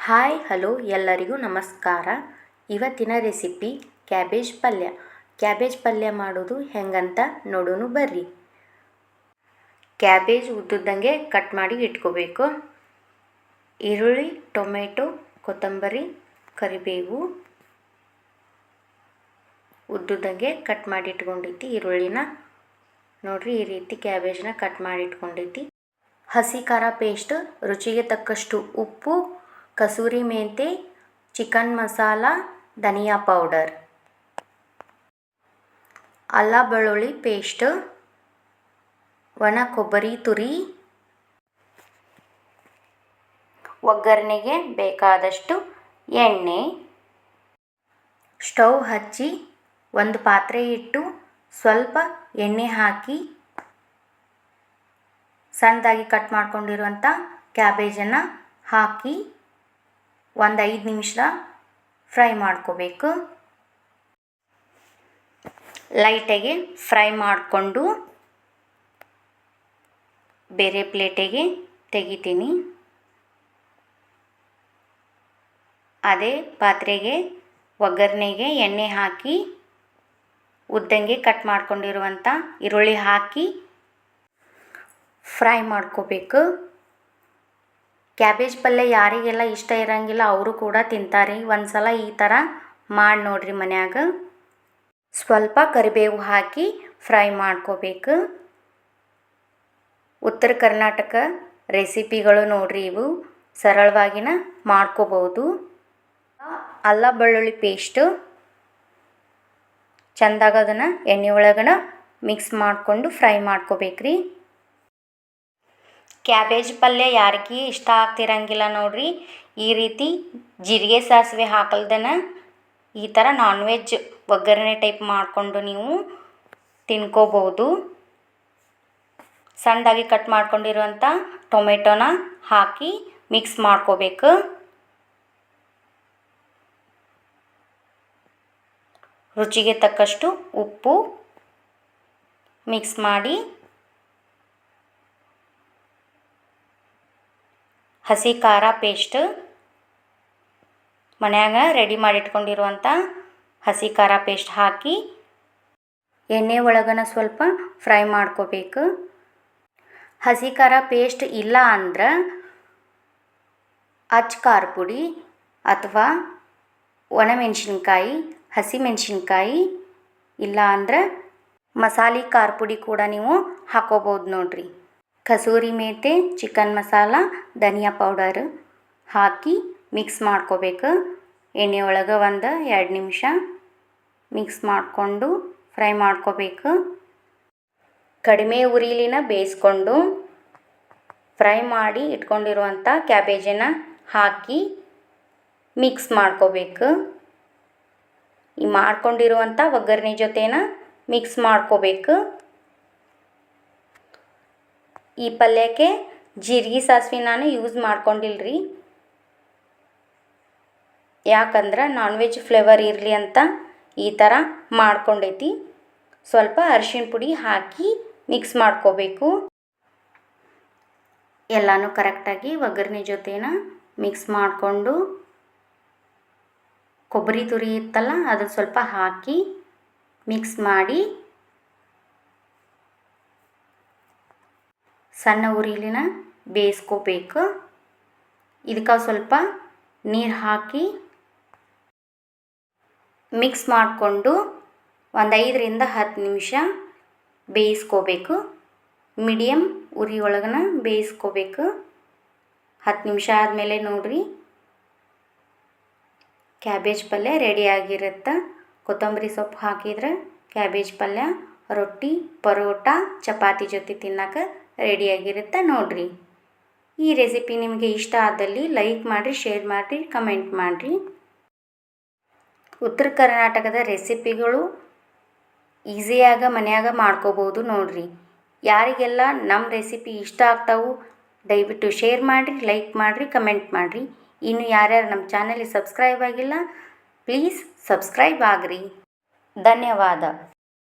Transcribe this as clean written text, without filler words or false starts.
Hi hello ಎಲ್ಲರಿಗೂ ನಮಸ್ಕಾರ. ಇವತ್ತಿನ ರೆಸಿಪಿ ಕ್ಯಾಬೇಜ್ ಪಲ್ಯ. ಕ್ಯಾಬೇಜ್ ಪಲ್ಯ ಮಾಡೋದು ಹೆಂಗಂತ ನೋಡೋಣ ಬರ್ರಿ. ಕ್ಯಾಬೇಜ್ ಉದ್ದುದ್ದಂಗೆ ಕಟ್ ಮಾಡಿ ಇಟ್ಕೋಬೇಕು. ಈರುಳ್ಳಿ, ಟೊಮೆಟೊ, ಕೊತ್ತಂಬರಿ, ಕರಿಬೇವು ಉದ್ದುದ್ದಂಗೆ ಕಟ್ ಮಾಡಿ ಇಟ್ಕೊಂಡೈತಿ. ಈರುಳ್ಳಿನ ನೋಡ್ರಿ, ಈ ರೀತಿ ಕ್ಯಾಬೇಜ್ನ ಕಟ್ ಮಾಡಿ ಇಟ್ಕೊಂಡೈತಿ. ಹಸಿ ಖಾರ ಪೇಸ್ಟ್, ರುಚಿಗೆ ತಕ್ಕಷ್ಟು ಉಪ್ಪು, ಕಸೂರಿ ಮೆಂತೆ, ಚಿಕನ್ ಮಸಾಲ, ಧನಿಯಾ ಪೌಡರ್, ಅಲ್ಲ ಬೆಳ್ಳುಳ್ಳಿ ಪೇಸ್ಟ್, ಒಣ ಕೊಬ್ಬರಿ ತುರಿ, ಒಗ್ಗರಣೆಗೆ ಬೇಕಾದಷ್ಟು ಎಣ್ಣೆ. ಸ್ಟವ್ ಹಚ್ಚಿ ಒಂದು ಪಾತ್ರೆ ಇಟ್ಟು ಸ್ವಲ್ಪ ಎಣ್ಣೆ ಹಾಕಿ ಸಣ್ಣದಾಗಿ ಕಟ್ ಮಾಡ್ಕೊಂಡಿರುವಂಥ ಕ್ಯಾಬೇಜನ್ನು ಹಾಕಿ ಒಂದು 5 ನಿಮಿಷ ಫ್ರೈ ಮಾಡ್ಕೋಬೇಕು. ಲೈಟಾಗಿ ಫ್ರೈ ಮಾಡಿಕೊಂಡು ಬೇರೆ ಪ್ಲೇಟಿಗೆ ತೆಗಿತೀನಿ. ಅದೇ ಪಾತ್ರೆಗೆ ಒಗ್ಗರಣೆಗೆ ಎಣ್ಣೆ ಹಾಕಿ ಉದ್ದಂಗೆ ಕಟ್ ಮಾಡ್ಕೊಂಡಿರುವಂಥ ಈರುಳ್ಳಿ ಹಾಕಿ ಫ್ರೈ ಮಾಡ್ಕೋಬೇಕು. ಕ್ಯಾಬೇಜ್ ಪಲ್ಯ ಯಾರಿಗೆಲ್ಲ ಇಷ್ಟ ಇರೋಂಗಿಲ್ಲ ಅವರು ಕೂಡ ತಿಂತಾರೆ. ಒಂದು ಸಲ ಈ ಥರ ಮಾಡಿ ನೋಡ್ರಿ ಮನ್ಯಾಗ. ಸ್ವಲ್ಪ ಕರಿಬೇವು ಹಾಕಿ ಫ್ರೈ ಮಾಡ್ಕೋಬೇಕು. ಉತ್ತರ ಕರ್ನಾಟಕ ರೆಸಿಪಿಗಳು ನೋಡ್ರಿ, ಇವು ಸರಳವಾಗಿನ ಮಾಡ್ಕೋಬೋದು. ಅಲ್ಲ ಬೆಳ್ಳುಳ್ಳಿ ಪೇಸ್ಟು ಚೆಂದಾಗ ಅದನ್ನು ಎಣ್ಣೆ ಒಳಗನ ಮಿಕ್ಸ್ ಮಾಡಿಕೊಂಡು ಫ್ರೈ ಮಾಡ್ಕೋಬೇಕ್ರಿ. ಕ್ಯಾಬೇಜ್ ಪಲ್ಯ ಯಾರಿಗೆ ಇಷ್ಟ ಆಗ್ತಿರಂಗಿಲ್ಲ ನೋಡ್ರಿ, ಈ ರೀತಿ ಜೀರಿಗೆ ಸಾಸಿವೆ ಹಾಕಲ್ದನ ಈ ಥರ ನಾನ್ ವೆಜ್ ಒಗ್ಗರಣೆ ಟೈಪ್ ಮಾಡಿಕೊಂಡು ನೀವು ತಿನ್ಕೋಬೋದು. ಸಣ್ಣದಾಗಿ ಕಟ್ ಮಾಡ್ಕೊಂಡಿರುವಂಥ ಟೊಮೆಟೊನ ಹಾಕಿ ಮಿಕ್ಸ್ ಮಾಡ್ಕೋಬೇಕು. ರುಚಿಗೆ ತಕ್ಕಷ್ಟು ಉಪ್ಪು ಮಿಕ್ಸ್ ಮಾಡಿ ಹಸಿ ಖಾರ ಪೇಸ್ಟ್, ಮನ್ಯಾಗ ರೆಡಿ ಮಾಡಿ ಇಟ್ಕೊಂಡಿರುವಂಥ ಹಸಿ ಖಾರ ಪೇಸ್ಟ್ ಹಾಕಿ ಎಣ್ಣೆ ಒಳಗನ ಸ್ವಲ್ಪ ಫ್ರೈ ಮಾಡ್ಕೋಬೇಕು. ಹಸಿ ಖಾರ ಪೇಸ್ಟ್ ಇಲ್ಲ ಅಂದ್ರೆ ಅಚ್ಚ ಖಾರ ಪುಡಿ ಅಥವಾ ಒಣಮೆಣಸಿನ್ಕಾಯಿ, ಹಸಿಮೆಣಸಿನ್ಕಾಯಿ ಇಲ್ಲ ಅಂದ್ರೆ ಮಸಾಲೆ ಖಾರ ಪುಡಿ ಕೂಡ ನೀವು ಹಾಕೋಬೋದು ನೋಡ್ರಿ. ಕಸೂರಿ ಮೇಥಿ, ಚಿಕನ್ ಮಸಾಲ, ಧನಿಯಾ ಪೌಡರ್ ಹಾಕಿ ಮಿಕ್ಸ್ ಮಾಡ್ಕೋಬೇಕು. ಎಣ್ಣೆ ಒಳಗೆ ಒಂದು 2 ನಿಮಿಷ ಮಿಕ್ಸ್ ಮಾಡಿಕೊಂಡು ಫ್ರೈ ಮಾಡ್ಕೋಬೇಕು. ಕಡಿಮೆ ಉರಿಲಿನ ಬೇಯಿಸ್ಕೊಂಡು ಫ್ರೈ ಮಾಡಿ ಇಟ್ಕೊಂಡಿರುವಂಥ ಕ್ಯಾಬೇಜನ್ನು ಹಾಕಿ ಮಿಕ್ಸ್ ಮಾಡ್ಕೋಬೇಕು. ಈ ಮಾಡ್ಕೊಂಡಿರುವಂಥ ಒಗ್ಗರಣೆ ಜೊತೆನ ಮಿಕ್ಸ್ ಮಾಡ್ಕೋಬೇಕು. ಈ ಪಲ್ಯಕ್ಕೆ ಜೀರಿಗೆ ಸಾಸಿವೆ ನಾನು ಯೂಸ್ ಮಾಡ್ಕೊಂಡಿಲ್ರಿ, ಯಾಕಂದ್ರೆ ನಾನ್ ವೆಜ್ ಫ್ಲೇವರ್ ಇರಲಿ ಅಂತ ಈ ಥರ ಮಾಡ್ಕೊಂಡೈತಿ. ಸ್ವಲ್ಪ ಅರಿಶಿಣ ಪುಡಿ ಹಾಕಿ ಮಿಕ್ಸ್ ಮಾಡ್ಕೋಬೇಕು. ಎಲ್ಲನೂ ಕರೆಕ್ಟಾಗಿ ಒಗ್ಗರಣೆ ಜೊತೆನ ಮಿಕ್ಸ್ ಮಾಡಿಕೊಂಡು ಕೊಬ್ಬರಿ ತುರಿ ಇತ್ತಲ್ಲ ಅದು ಸ್ವಲ್ಪ ಹಾಕಿ ಮಿಕ್ಸ್ ಮಾಡಿ ಸಣ್ಣ ಉರಿಲಿನ ಬೇಯಿಸ್ಕೋಬೇಕು. ಇದಕ್ಕೆ ಸ್ವಲ್ಪ ನೀರು ಹಾಕಿ ಮಿಕ್ಸ್ ಮಾಡಿಕೊಂಡು ಒಂದು 5ರಿಂದ 10 ನಿಮಿಷ ಬೇಯಿಸ್ಕೋಬೇಕು. ಮೀಡಿಯಮ್ ಉರಿ ಒಳಗನ ಬೇಯಿಸ್ಕೋಬೇಕು. 10 ನಿಮಿಷ ಆದಮೇಲೆ ನೋಡ್ರಿ, ಕ್ಯಾಬೇಜ್ ಪಲ್ಯ ರೆಡಿಯಾಗಿರುತ್ತೆ. ಕೊತ್ತಂಬರಿ ಸೊಪ್ಪು ಹಾಕಿದ್ರೆ ಕ್ಯಾಬೇಜ್ ಪಲ್ಯ ರೊಟ್ಟಿ, ಪರೋಟ, ಚಪಾತಿ ಜೊತೆ ತಿನ್ನಕ್ಕೆ ರೆಡಿಯಾಗಿರುತ್ತೆ ನೋಡ್ರಿ. ಈ ರೆಸಿಪಿ ನಿಮಗೆ ಇಷ್ಟ ಆದಲ್ಲಿ ಲೈಕ್ ಮಾಡಿರಿ, ಶೇರ್ ಮಾಡಿರಿ, ಕಮೆಂಟ್ ಮಾಡಿರಿ. ಉತ್ತರ ಕರ್ನಾಟಕದ ರೆಸಿಪಿಗಳು ಈಸಿಯಾಗ ಮನ್ಯಾಗ ಮಾಡ್ಕೋಬೋದು ನೋಡ್ರಿ. ಯಾರಿಗೆಲ್ಲ ನಮ್ಮ ರೆಸಿಪಿ ಇಷ್ಟ ಆಗ್ತಾವು ದಯವಿಟ್ಟು ಶೇರ್ ಮಾಡಿರಿ, ಲೈಕ್ ಮಾಡಿರಿ, ಕಮೆಂಟ್ ಮಾಡಿರಿ. ಇನ್ನು ಯಾರ್ಯಾರು ನಮ್ಮ ಚಾನಲಿಗೆ ಸಬ್ಸ್ಕ್ರೈಬ್ ಆಗಿಲ್ಲ ಪ್ಲೀಸ್ ಸಬ್ಸ್ಕ್ರೈಬ್ ಆಗ್ರಿ. ಧನ್ಯವಾದ.